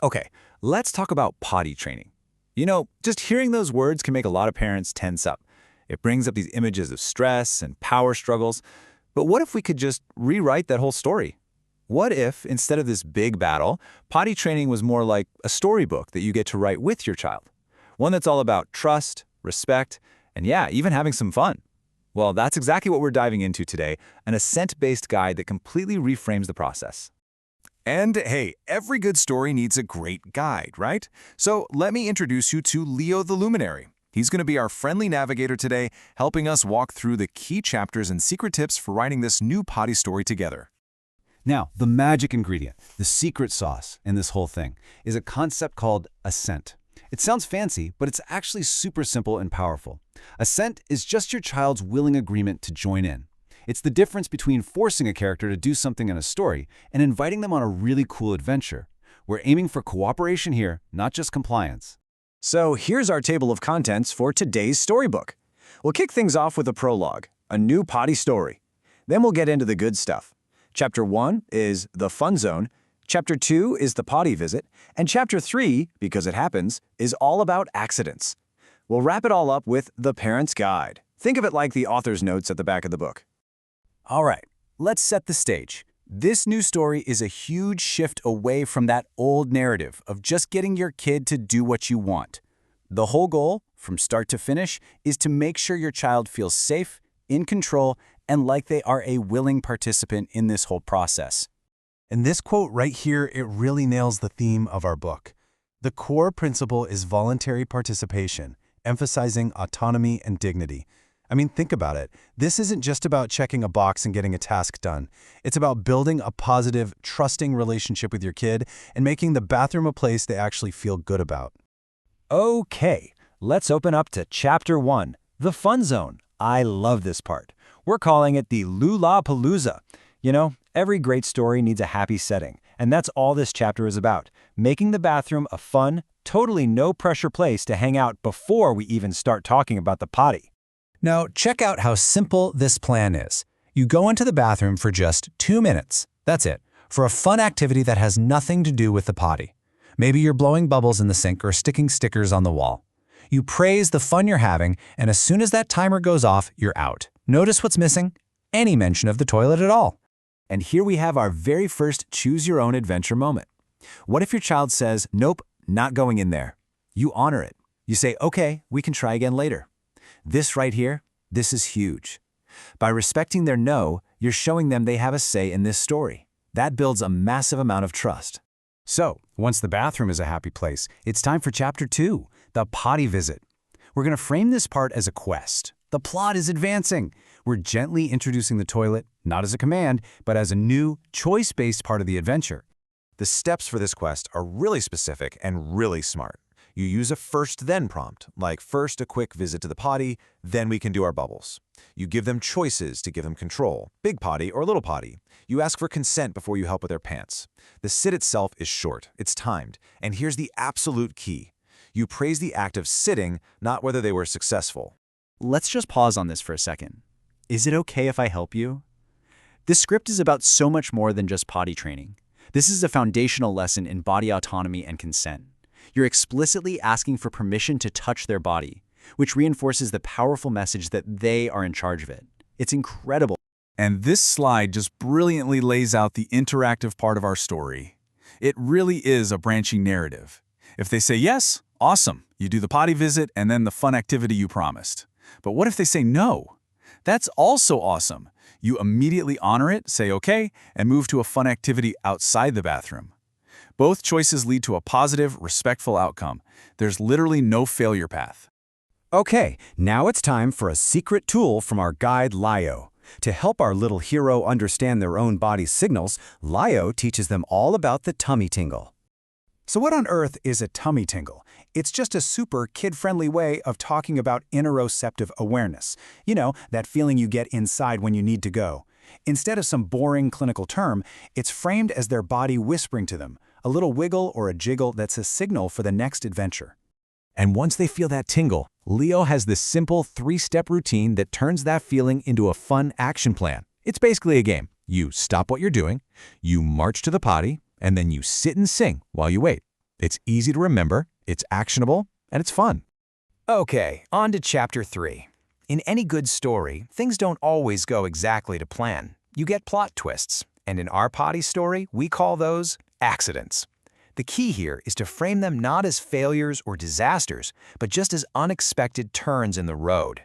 Okay, let's talk about potty training. You know, just hearing those words can make a lot of parents tense up. It brings up these images of stress and power struggles. But what if we could just rewrite that whole story? What if, instead of this big battle, potty training was more like a storybook that you get to write with your child? One that's all about trust, respect, and yeah, even having some fun. Well, that's exactly what we're diving into today, an Assent-based guide that completely reframes the process. And hey, every good story needs a great guide, right? So let me introduce you to Lio the Luminary. He's going to be our friendly navigator today, helping us walk through the key chapters and secret tips for writing this new potty story together. Now, the magic ingredient, the secret sauce in this whole thing, is a concept called assent. It sounds fancy, but it's actually super simple and powerful. Assent is just your child's willing agreement to join in. It's the difference between forcing a character to do something in a story and inviting them on a really cool adventure. We're aiming for cooperation here, not just compliance. So here's our table of contents for today's storybook. We'll kick things off with a prologue, a new potty story. Then we'll get into the good stuff. Chapter 1 is the fun zone, Chapter 2 is the potty visit, and Chapter 3, because it happens, is all about accidents. We'll wrap it all up with the parent's guide. Think of it like the author's notes at the back of the book. All right, let's set the stage. This new story is a huge shift away from that old narrative of just getting your kid to do what you want. The whole goal, from start to finish, is to make sure your child feels safe, in control, and like they are a willing participant in this whole process. And this quote right here, it really nails the theme of our book. The core principle is voluntary participation, emphasizing autonomy and dignity. I mean, think about it. This isn't just about checking a box and getting a task done. It's about building a positive, trusting relationship with your kid and making the bathroom a place they actually feel good about. Okay, let's open up to Chapter 1, the fun zone. I love this part. We're calling it the Lula-palooza. You know, every great story needs a happy setting, and that's all this chapter is about, making the bathroom a fun, totally no-pressure place to hang out before we even start talking about the potty. Now, check out how simple this plan is. You go into the bathroom for just 2 minutes. That's it, for a fun activity that has nothing to do with the potty. Maybe you're blowing bubbles in the sink or sticking stickers on the wall. You praise the fun you're having, and as soon as that timer goes off, you're out. Notice what's missing? Any mention of the toilet at all. And here we have our very first choose-your-own-adventure moment. What if your child says, nope, not going in there? You honor it. You say, okay, we can try again later. This right here, this is huge. By respecting their no, you're showing them they have a say in this story. That builds a massive amount of trust. So, once the bathroom is a happy place, it's time for Chapter 2, the potty visit. We're going to frame this part as a quest. The plot is advancing. We're gently introducing the toilet, not as a command, but as a new, choice-based part of the adventure. The steps for this quest are really specific and really smart. You use a first-then prompt, like first a quick visit to the potty, then we can do our bubbles. You give them choices to give them control, big potty or little potty. You ask for consent before you help with their pants. The sit itself is short, it's timed, and here's the absolute key. You praise the act of sitting, not whether they were successful. Let's just pause on this for a second. Is it okay if I help you? This script is about so much more than just potty training. This is a foundational lesson in body autonomy and consent. You're explicitly asking for permission to touch their body, which reinforces the powerful message that they are in charge of it. It's incredible. And this slide just brilliantly lays out the interactive part of our story. It really is a branching narrative. If they say yes, awesome, you do the potty visit and then the fun activity you promised. But what if they say no? That's also awesome. You immediately honor it, say okay, and move to a fun activity outside the bathroom. Both choices lead to a positive, respectful outcome. There's literally no failure path. Okay, now it's time for a secret tool from our guide, Lio. To help our little hero understand their own body's signals, Lio teaches them all about the tummy tingle. So what on earth is a tummy tingle? It's just a super kid-friendly way of talking about interoceptive awareness. You know, that feeling you get inside when you need to go. Instead of some boring clinical term, it's framed as their body whispering to them, a little wiggle or a jiggle that's a signal for the next adventure. And once they feel that tingle, Lio has this simple 3-step routine that turns that feeling into a fun action plan. It's basically a game. You stop what you're doing, you march to the potty, and then you sit and sing while you wait. It's easy to remember, it's actionable, and it's fun. Okay, on to Chapter 3. In any good story, things don't always go exactly to plan. You get plot twists, and in our Potty story, we call those accidents. The key here is to frame them not as failures or disasters, but just as unexpected turns in the road.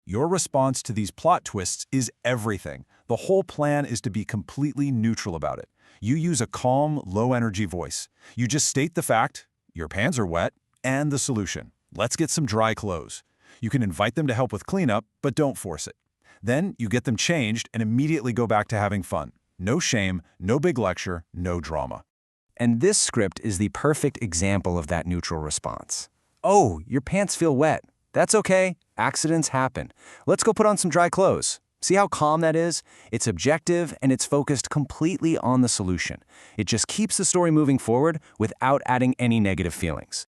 Your response to these plot twists is everything. The whole plan is to be completely neutral about it. You use a calm, low-energy voice. You just state the fact, your pants are wet, and the solution. Let's get some dry clothes. You can invite them to help with cleanup, but don't force it. Then you get them changed and immediately go back to having fun. No shame, no big lecture, no drama. And this script is the perfect example of that neutral response. Oh, your pants feel wet. That's okay. Accidents happen. Let's go put on some dry clothes. See how calm that is? It's objective and it's focused completely on the solution. It just keeps the story moving forward without adding any negative feelings.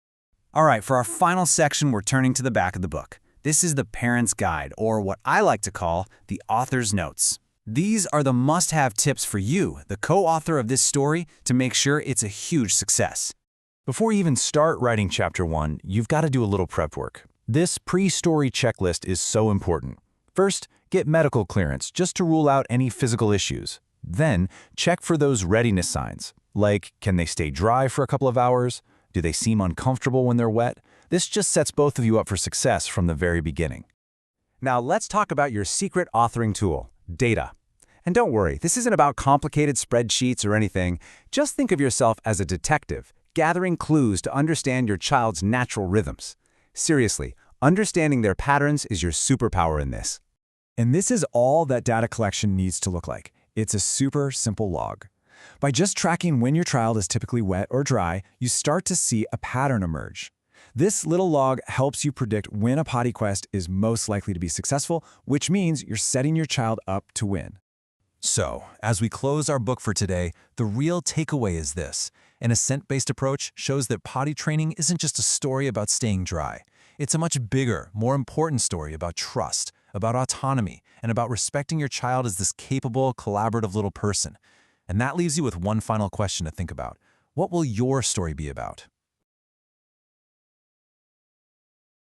All right, for our final section, we're turning to the back of the book. This is the Parent's Guide, or what I like to call the author's notes. These are the must-have tips for you, the co-author of this story, to make sure it's a huge success. Before you even start writing Chapter 1, you've got to do a little prep work. This pre-story checklist is so important. First, get medical clearance just to rule out any physical issues. Then, check for those readiness signs, like can they stay dry for a couple of hours? Do they seem uncomfortable when they're wet? This just sets both of you up for success from the very beginning. Now let's talk about your secret authoring tool, data. And don't worry, this isn't about complicated spreadsheets or anything. Just think of yourself as a detective, gathering clues to understand your child's natural rhythms. Seriously, understanding their patterns is your superpower in this. And this is all that data collection needs to look like. It's a super simple log. By just tracking when your child is typically wet or dry, you start to see a pattern emerge. This little log helps you predict when a potty quest is most likely to be successful, which means you're setting your child up to win. So, as we close our book for today, the real takeaway is this. An Assent-Based approach shows that potty training isn't just a story about staying dry. It's a much bigger, more important story about trust, about autonomy, and about respecting your child as this capable, collaborative little person. And that leaves you with one final question to think about. What will your story be about?